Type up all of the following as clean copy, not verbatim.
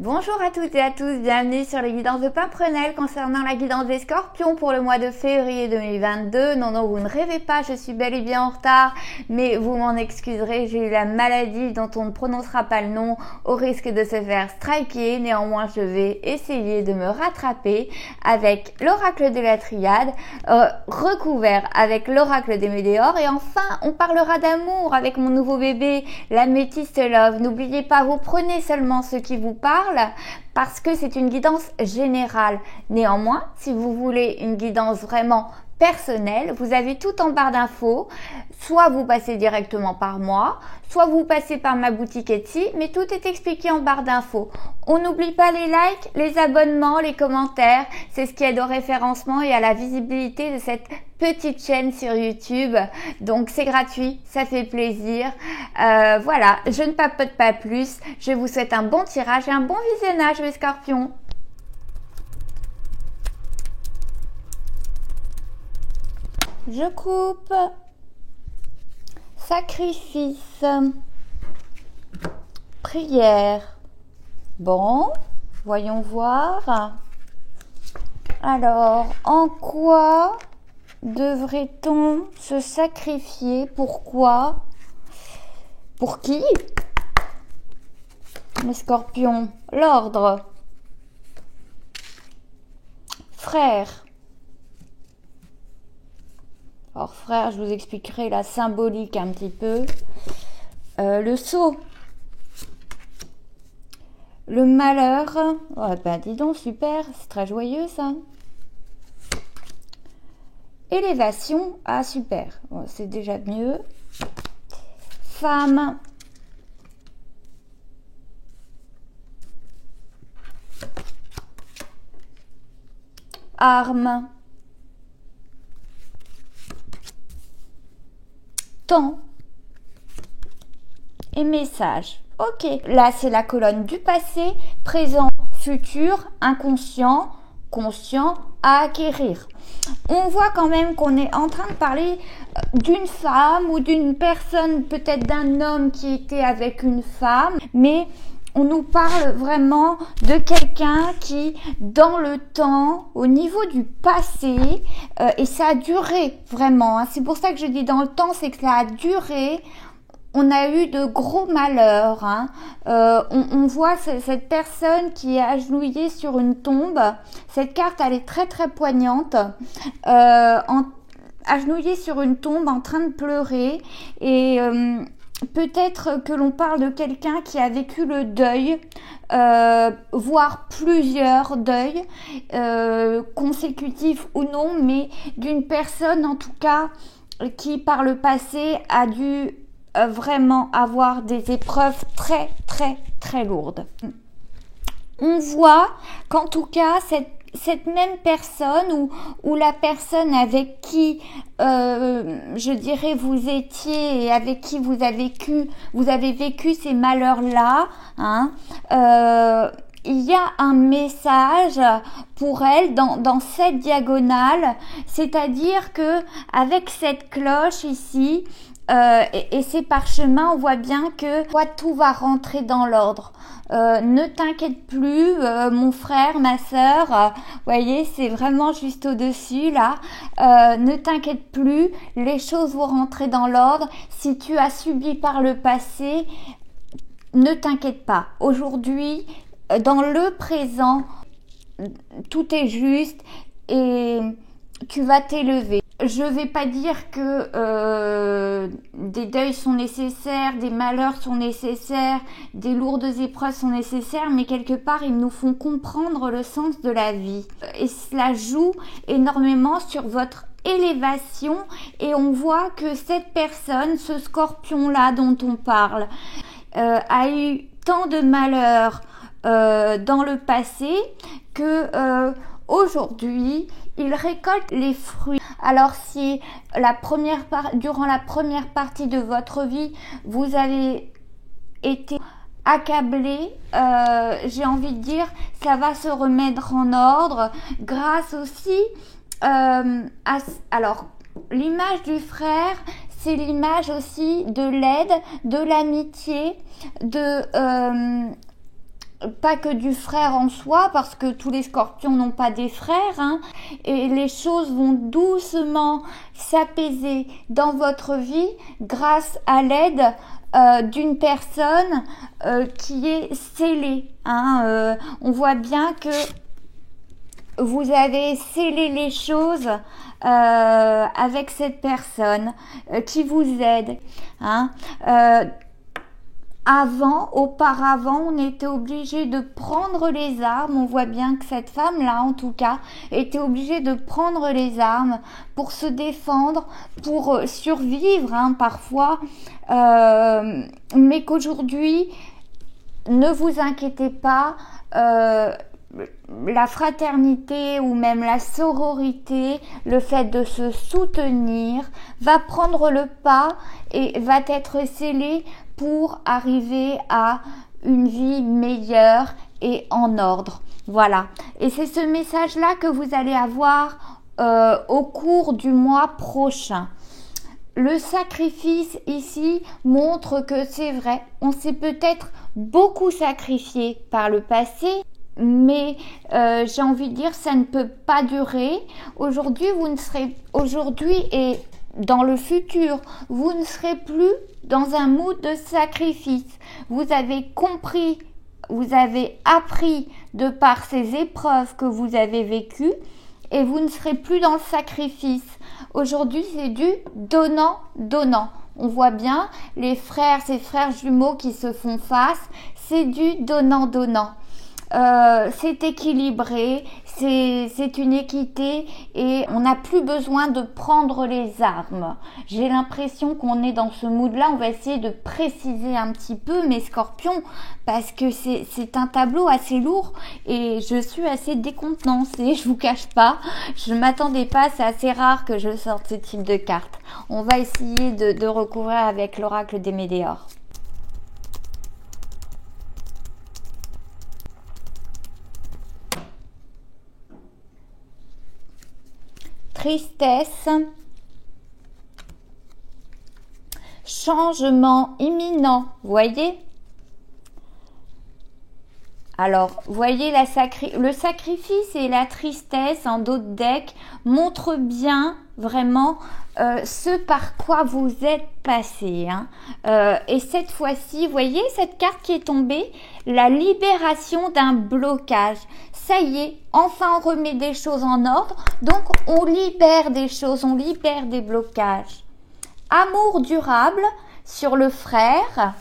Bonjour à toutes et à tous, bienvenue sur les guidances de Pimprenelle concernant la guidance des Scorpions pour le mois de février 2022. Non, vous ne rêvez pas, je suis bel et bien en retard, mais vous m'en excuserez, j'ai eu la maladie dont on ne prononcera pas le nom au risque de se faire striker. Néanmoins, je vais essayer de me rattraper avec l'oracle de la triade, recouvert avec l'oracle des météores, et enfin, on parlera d'amour avec mon nouveau bébé, l'améthyste love. N'oubliez pas, vous prenez seulement ce qui vous parle, parce que c'est une guidance générale. Néanmoins, si vous voulez une guidance vraiment personnelle, vous avez tout en barre d'infos. Soit vous passez directement par moi, soit vous passez par ma boutique Etsy, mais tout est expliqué en barre d'infos. On n'oublie pas les likes, les abonnements, les commentaires. C'est ce qui aide au référencement et à la visibilité de cette petite chaîne sur YouTube. Donc c'est gratuit, ça fait plaisir. Voilà, je ne papote pas plus. Je vous souhaite un bon tirage et un bon visionnage, mes scorpions. Je coupe. Sacrifice. Prière. Bon, voyons voir. Alors, en quoi devrait-on se sacrifier? Pourquoi? Pour qui? Les scorpions. L'ordre. Frère. Alors frère, je vous expliquerai la symbolique un petit peu. Le sceau. Le malheur. Oh, ben dis donc, super, c'est très joyeux ça. Élévation. Ah super, bon, c'est déjà mieux. Femme. Arme. Temps et message. Ok, là c'est la colonne du passé, présent, futur, inconscient, conscient, à acquérir. On voit quand même qu'on est en train de parler d'une femme ou d'une personne, peut-être d'un homme qui était avec une femme, mais on nous parle vraiment de quelqu'un qui, dans le temps, au niveau du passé, et ça a duré vraiment, hein, c'est pour ça que je dis dans le temps, c'est que ça a duré, on a eu de gros malheurs. Hein. On voit cette personne qui est agenouillée sur une tombe. Cette carte, elle est très très poignante. Agenouillée sur une tombe, en train de pleurer. Et peut-être que l'on parle de quelqu'un qui a vécu le deuil, voire plusieurs deuils, consécutifs ou non, mais d'une personne en tout cas qui par le passé a dû vraiment avoir des épreuves très très très lourdes. On voit qu'en tout cas cette même personne ou la personne avec qui je dirais vous étiez et avec qui vous avez vécu ces malheurs-là, hein, il y a un message pour elle dans cette diagonale, c'est-à-dire que avec cette cloche ici, et ces parchemins, on voit bien que tout va rentrer dans l'ordre. Ne t'inquiète plus, mon frère, ma sœur, voyez, c'est vraiment juste au-dessus là. Ne t'inquiète plus, les choses vont rentrer dans l'ordre. Si tu as subi par le passé, ne t'inquiète pas. Aujourd'hui, dans le présent, tout est juste et tu vas t'élever. Je vais pas dire que des deuils sont nécessaires, des malheurs sont nécessaires, des lourdes épreuves sont nécessaires, mais quelque part ils nous font comprendre le sens de la vie. Et cela joue énormément sur votre élévation et on voit que cette personne, ce scorpion-là dont on parle, a eu tant de malheurs dans le passé que aujourd'hui il récolte les fruits. Alors si durant la première partie de votre vie vous avez été accablé, j'ai envie de dire ça va se remettre en ordre grâce aussi alors l'image du frère, c'est l'image aussi de l'aide, de l'amitié, pas que du frère en soi, parce que tous les scorpions n'ont pas des frères, hein, et les choses vont doucement s'apaiser dans votre vie grâce à l'aide d'une personne qui est scellée. Hein, on voit bien que vous avez scellé les choses avec cette personne qui vous aide. Hein. Auparavant, on était obligé de prendre les armes. On voit bien que cette femme-là, en tout cas, était obligée de prendre les armes pour se défendre, pour survivre, hein, parfois. Mais qu'aujourd'hui, ne vous inquiétez pas, la fraternité ou même la sororité, le fait de se soutenir, va prendre le pas et va être scellé pour arriver à une vie meilleure et en ordre. Voilà. Et c'est ce message-là que vous allez avoir au cours du mois prochain. Le sacrifice ici montre que c'est vrai, on s'est peut-être beaucoup sacrifié par le passé, mais j'ai envie de dire ça ne peut pas durer. Aujourd'hui et dans le futur, vous ne serez plus dans un mood de sacrifice. Vous avez compris, vous avez appris de par ces épreuves que vous avez vécues et vous ne serez plus dans le sacrifice. Aujourd'hui, c'est du donnant-donnant. On voit bien ces frères jumeaux qui se font face, c'est du donnant-donnant. C'est équilibré, c'est une équité et on n'a plus besoin de prendre les armes. J'ai l'impression qu'on est dans ce mood-là. On va essayer de préciser un petit peu mes scorpions parce que c'est un tableau assez lourd et je suis assez décontenancée, je vous cache pas. Je m'attendais pas, c'est assez rare que je sorte ce type de carte. On va essayer de recouvrir avec l'oracle des Médéors. Tristesse, changement imminent, voyez? Alors, voyez le sacrifice et la tristesse en d'autres decks montrent bien vraiment ce par quoi vous êtes passé. Hein. Et cette fois-ci, voyez cette carte qui est tombée, la libération d'un blocage. Ça y est, enfin on remet des choses en ordre, donc on libère des choses, on libère des blocages. Amour durable sur le frère,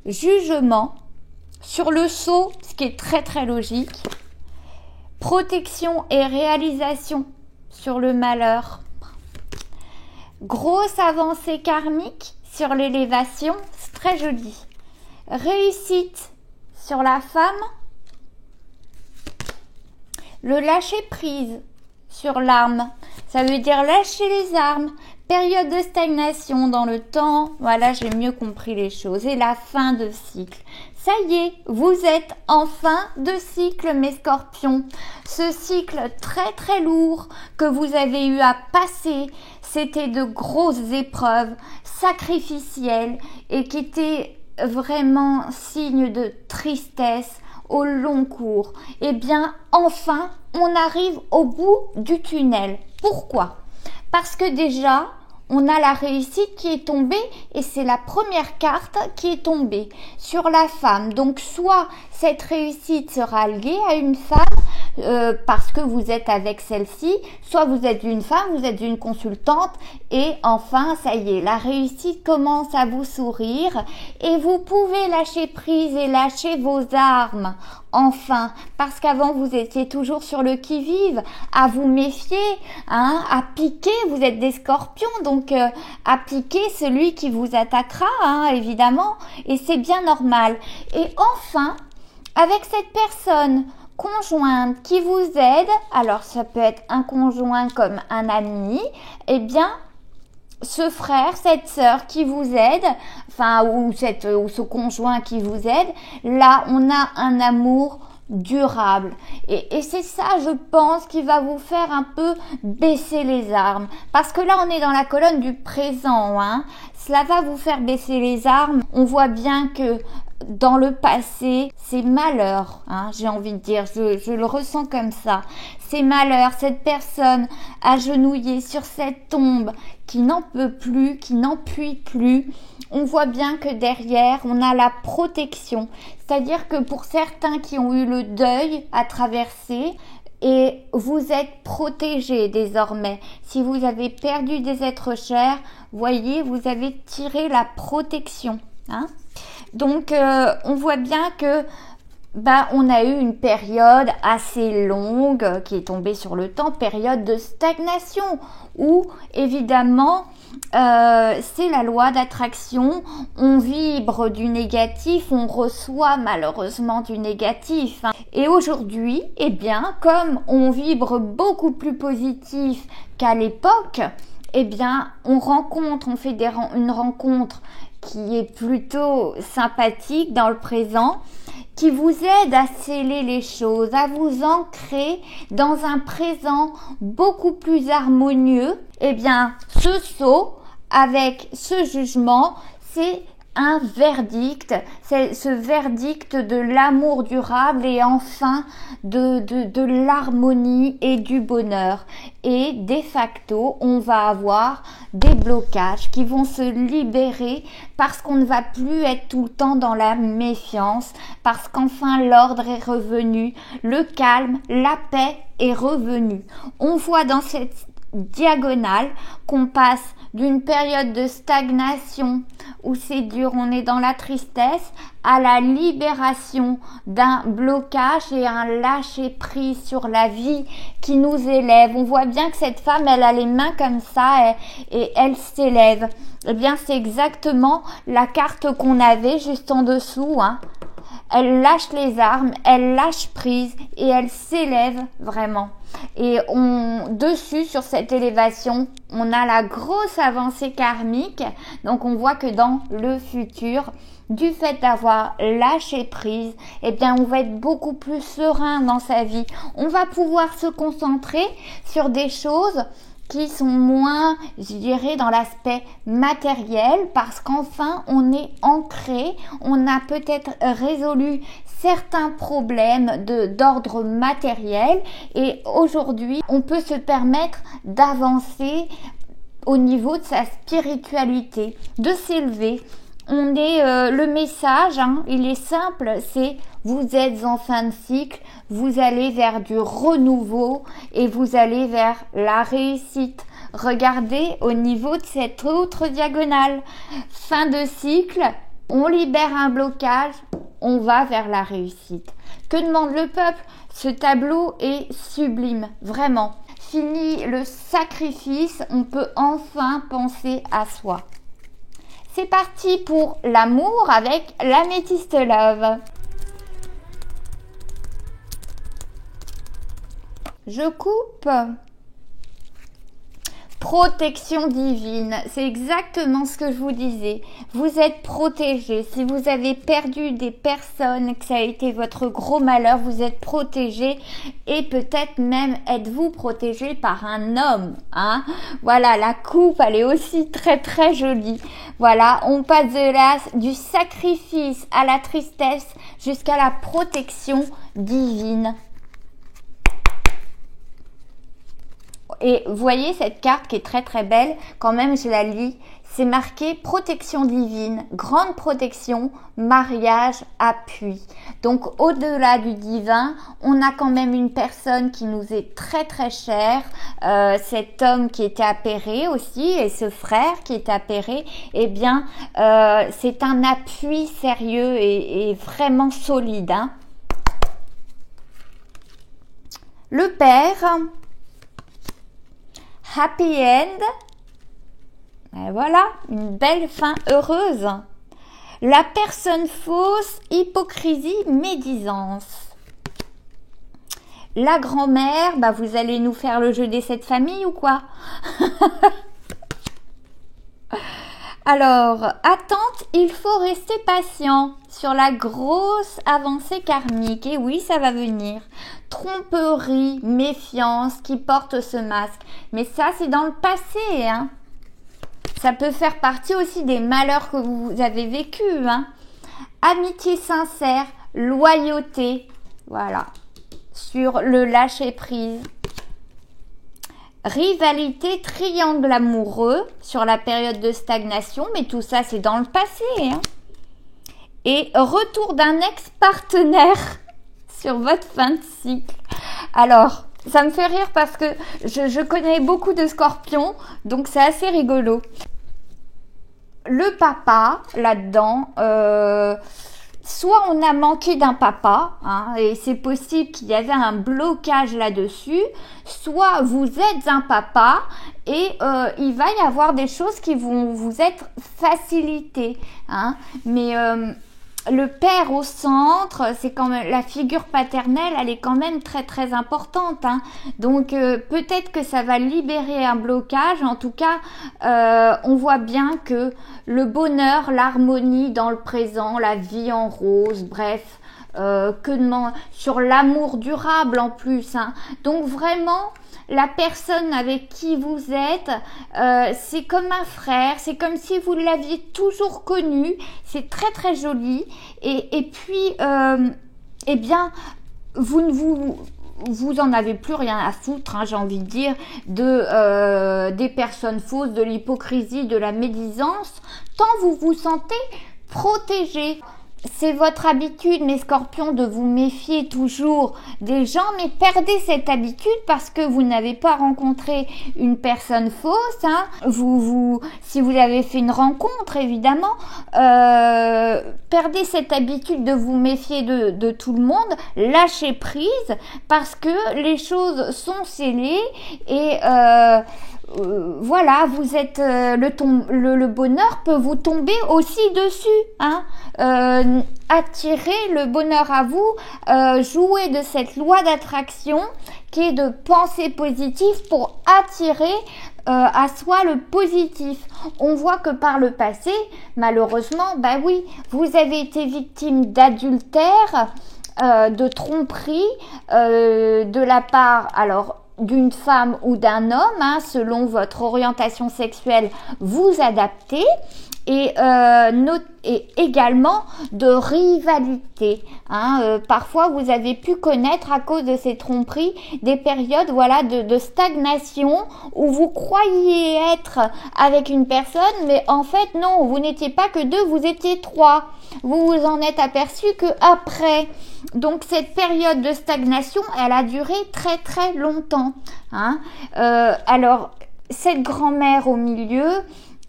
jugement sur le sceau, ce qui est très très logique, protection et réalisation sur le malheur, grosse avancée karmique sur l'élévation, c'est très joli, réussite sur la femme, le lâcher prise sur l'arme, ça veut dire lâcher les armes, période de stagnation dans le temps, voilà, j'ai mieux compris les choses, et la fin de cycle. Ça y est, vous êtes en fin de cycle, mes scorpions. Ce cycle très très lourd que vous avez eu à passer, c'était de grosses épreuves sacrificielles et qui étaient vraiment signe de tristesse au long cours. Eh bien, enfin, on arrive au bout du tunnel. Pourquoi? Parce que déjà, on a la réussite qui est tombée et c'est la première carte qui est tombée sur la femme. Donc, soit cette réussite sera liée à une femme parce que vous êtes avec celle-ci, soit vous êtes une femme, vous êtes une consultante et enfin, ça y est, la réussite commence à vous sourire et vous pouvez lâcher prise et lâcher vos armes. Enfin, parce qu'avant vous étiez toujours sur le qui-vive, à vous méfier, hein, à piquer, vous êtes des scorpions, donc à piquer celui qui vous attaquera, hein, évidemment, et c'est bien normal. Et enfin, avec cette personne conjointe qui vous aide, alors ça peut être un conjoint comme un ami, eh bien, ce frère, cette sœur qui vous aide, enfin ou ce conjoint qui vous aide, là on a un amour durable et c'est ça, je pense, qui va vous faire un peu baisser les armes parce que là on est dans la colonne du présent, hein. Cela va vous faire baisser les armes. On voit bien que dans le passé, ces malheurs, j'ai envie de dire, je le ressens comme ça, ces malheurs, cette personne agenouillée sur cette tombe qui n'en peut plus, qui n'en puit plus, on voit bien que derrière, on a la protection. C'est-à-dire que pour certains qui ont eu le deuil à traverser, et vous êtes protégés désormais. Si vous avez perdu des êtres chers, voyez, vous avez tiré la protection. Donc, on voit bien que on a eu une période assez longue qui est tombée sur le temps, période de stagnation où évidemment c'est la loi d'attraction, on vibre du négatif, on reçoit malheureusement du négatif. Et aujourd'hui, eh bien, comme on vibre beaucoup plus positif qu'à l'époque, eh bien, on fait une rencontre qui est plutôt sympathique dans le présent, qui vous aide à sceller les choses, à vous ancrer dans un présent beaucoup plus harmonieux. Eh bien, ce saut avec ce jugement, c'est un verdict, c'est ce verdict de l'amour durable et enfin de l'harmonie et du bonheur. Et de facto, on va avoir des blocages qui vont se libérer parce qu'on ne va plus être tout le temps dans la méfiance, parce qu'enfin l'ordre est revenu, le calme, la paix est revenu. On voit dans cette diagonale qu'on passe d'une période de stagnation où c'est dur, on est dans la tristesse, à la libération d'un blocage et un lâcher-prise sur la vie qui nous élève. On voit bien que cette femme, elle a les mains comme ça et elle s'élève. Eh bien, c'est exactement la carte qu'on avait juste en dessous. Elle lâche les armes, elle lâche prise et elle s'élève vraiment. Et dessus, sur cette élévation, on a la grosse avancée karmique. Donc, on voit que dans le futur, du fait d'avoir lâché prise, eh bien, on va être beaucoup plus serein dans sa vie. On va pouvoir se concentrer sur des choses qui sont moins, je dirais, dans l'aspect matériel, parce qu'enfin, on est ancré, on a peut-être résolu certains problèmes d'ordre matériel et aujourd'hui, on peut se permettre d'avancer au niveau de sa spiritualité, de s'élever. Le message, il est simple, c'est vous êtes en fin de cycle, vous allez vers du renouveau et vous allez vers la réussite. Regardez au niveau de cette autre diagonale, fin de cycle, on libère un blocage, on va vers la réussite. Que demande le peuple? Ce tableau est sublime, vraiment. Fini le sacrifice, on peut enfin penser à soi. C'est parti pour l'amour avec l'Améthyste Love. Je coupe. Protection divine, c'est exactement ce que je vous disais. Vous êtes protégés. Si vous avez perdu des personnes, que ça a été votre gros malheur, vous êtes protégés et peut-être même êtes-vous protégés par un homme. Voilà, la coupe, elle est aussi très très jolie. Voilà, on passe du sacrifice à la tristesse jusqu'à la protection divine. Et vous voyez cette carte qui est très très belle, quand même je la lis, c'est marqué protection divine, grande protection, mariage, appui. Donc au-delà du divin, on a quand même une personne qui nous est très très chère, cet homme qui était appairé aussi et ce frère qui est appairé, eh bien c'est un appui sérieux et vraiment solide. Le père... Happy end. Et voilà, une belle fin heureuse. La personne fausse, hypocrisie, médisance. La grand-mère, vous allez nous faire le jeu des 7 familles ou quoi? Alors, attente, il faut rester patient sur la grosse avancée karmique. Et oui, ça va venir. Tromperie, méfiance qui porte ce masque. Mais ça, c'est dans le passé. Ça peut faire partie aussi des malheurs que vous avez vécus, hein. Amitié sincère, loyauté, voilà, sur le lâcher-prise. Rivalité, triangle amoureux sur la période de stagnation, mais tout ça c'est dans le passé, hein. Et retour d'un ex-partenaire sur votre fin de cycle. Alors, ça me fait rire parce que je connais beaucoup de scorpions, donc c'est assez rigolo. Le papa, là-dedans, soit on a manqué d'un papa, hein, et c'est possible qu'il y avait un blocage là-dessus, soit vous êtes un papa et il va y avoir des choses qui vont vous être facilitées, hein, mais le père au centre, c'est quand même la figure paternelle, elle est quand même très très importante, hein. Donc peut-être que ça va libérer un blocage. En tout cas, on voit bien que le bonheur, l'harmonie dans le présent, la vie en rose, bref, sur l'amour durable en plus, hein. Donc vraiment, la personne avec qui vous êtes, c'est comme un frère, c'est comme si vous l'aviez toujours connu, c'est très très joli, et puis, eh bien, vous en avez plus rien à foutre, hein, j'ai envie de dire, des personnes fausses, de l'hypocrisie, de la médisance, tant vous vous sentez protégé. C'est votre habitude, mes scorpions, de vous méfier toujours des gens, mais perdez cette habitude parce que vous n'avez pas rencontré une personne fausse, hein. Si vous avez fait une rencontre, évidemment, perdez cette habitude de vous méfier de tout le monde, lâchez prise parce que les choses sont scellées et voilà, vous êtes le bonheur peut vous tomber aussi dessus, hein. Attirer le bonheur à vous, jouer de cette loi d'attraction qui est de penser positif pour attirer à soi le positif. On voit que par le passé, malheureusement, bah oui, vous avez été victime d'adultère, de tromperie, de la part, alors, d'une femme ou d'un homme, hein, selon votre orientation sexuelle, vous adaptez, et également de rivalité, hein. Parfois vous avez pu connaître à cause de ces tromperies des périodes, voilà, de stagnation où vous croyiez être avec une personne, mais en fait non, vous n'étiez pas que deux, vous étiez trois. Vous vous en êtes aperçu que après. Donc cette période de stagnation, elle a duré très très longtemps, hein. Alors cette grand-mère au milieu,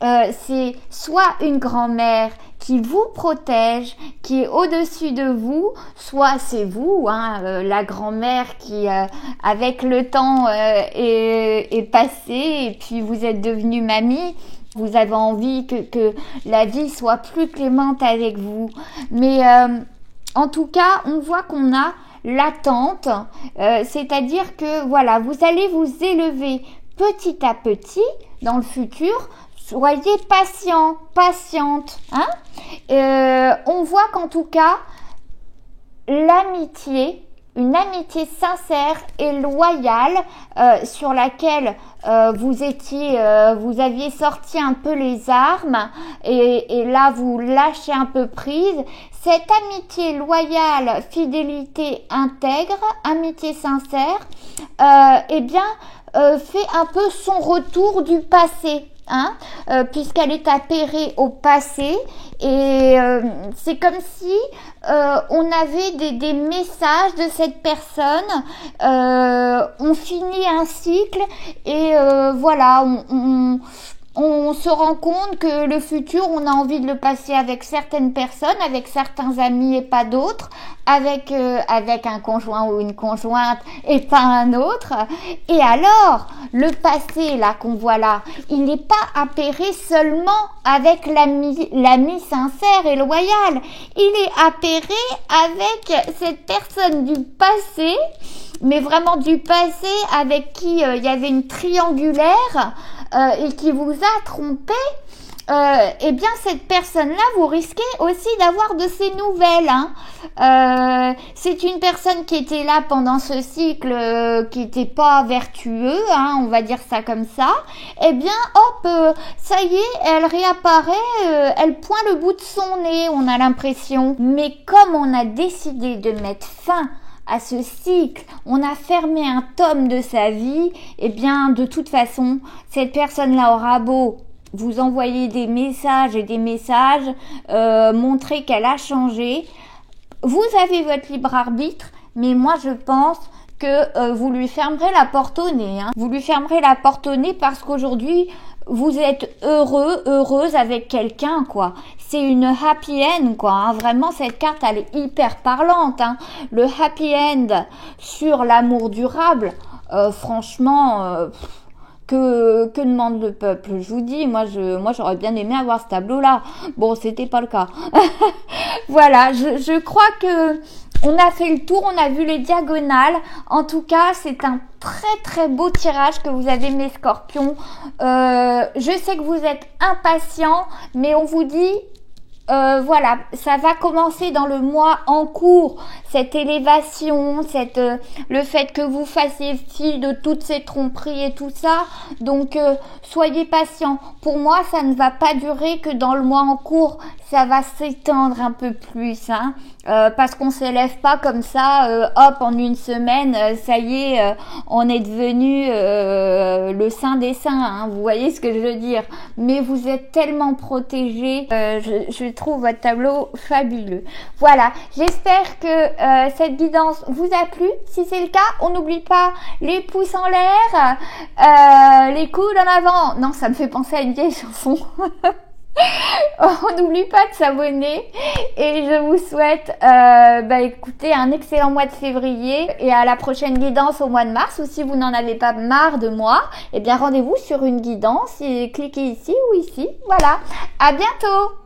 c'est soit une grand-mère qui vous protège, qui est au-dessus de vous, soit c'est vous, hein, la grand-mère qui, avec le temps, est passée et puis vous êtes devenue mamie. Vous avez envie que la vie soit plus clémente avec vous. Mais en tout cas, on voit qu'on a l'attente, c'est-à-dire que voilà, vous allez vous élever petit à petit dans le futur. Soyez patient, patiente, hein. On voit qu'en tout cas, l'amitié, une amitié sincère et loyale sur laquelle vous aviez sorti un peu les armes et là vous lâchez un peu prise. Cette amitié loyale, fidélité intègre, amitié sincère, eh bien fait un peu son retour du passé. Hein, puisqu'elle est appairée au passé et c'est comme si on avait des messages de cette personne, on finit un cycle et voilà, on se rend compte que le futur, on a envie de le passer avec certaines personnes, avec certains amis et pas d'autres, avec un conjoint ou une conjointe et pas un autre. Et alors, le passé là qu'on voit là, il n'est pas appairé seulement avec l'ami sincère et loyal. Il est appairé avec cette personne du passé, mais vraiment du passé avec qui il y avait une triangulaire et qui vous a trompé eh bien cette personne-là, vous risquez aussi d'avoir de ses nouvelles. C'est une personne qui était là pendant ce cycle, qui n'était pas vertueux, on va dire ça comme ça. Eh bien, hop, ça y est, elle réapparaît, elle pointe le bout de son nez, on a l'impression. Mais comme on a décidé de mettre fin à ce cycle, on a fermé un tome de sa vie, eh bien, de toute façon, cette personne-là aura beau vous envoyer des messages et des messages, montrer qu'elle a changé. Vous avez votre libre arbitre, mais moi je pense que vous lui fermerez la porte au nez. Vous lui fermerez la porte au nez parce qu'aujourd'hui, vous êtes heureuse avec quelqu'un, quoi. C'est une happy end, quoi. Vraiment, cette carte, elle est hyper parlante. Le happy end sur l'amour durable, franchement... Que demande le peuple? Je vous dis, moi j'aurais bien aimé avoir ce tableau-là. Bon, c'était pas le cas. Voilà, je crois que on a fait le tour, on a vu les diagonales. En tout cas, c'est un très très beau tirage que vous avez, mes scorpions. Je sais que vous êtes impatients, mais on vous dit... voilà, ça va commencer dans le mois en cours, cette élévation, le fait que vous fassiez fi de toutes ces tromperies et tout ça. Donc, soyez patients. Pour moi, ça ne va pas durer que dans le mois en cours. Ça va s'étendre un peu plus, parce qu'on s'élève pas comme ça, hop, en une semaine, ça y est, on est devenu le saint des saints, vous voyez ce que je veux dire. Mais vous êtes tellement protégés, je trouve votre tableau fabuleux. Voilà, j'espère que cette guidance vous a plu. Si c'est le cas, on n'oublie pas les pouces en l'air, les coudes en avant. Non, ça me fait penser à une vieille chanson. On n'oublie pas de s'abonner et je vous souhaite écoutez, un excellent mois de février et à la prochaine guidance au mois de mars. Ou si vous n'en avez pas marre de moi, eh bien rendez-vous sur une guidance et cliquez ici ou ici. Voilà, à bientôt.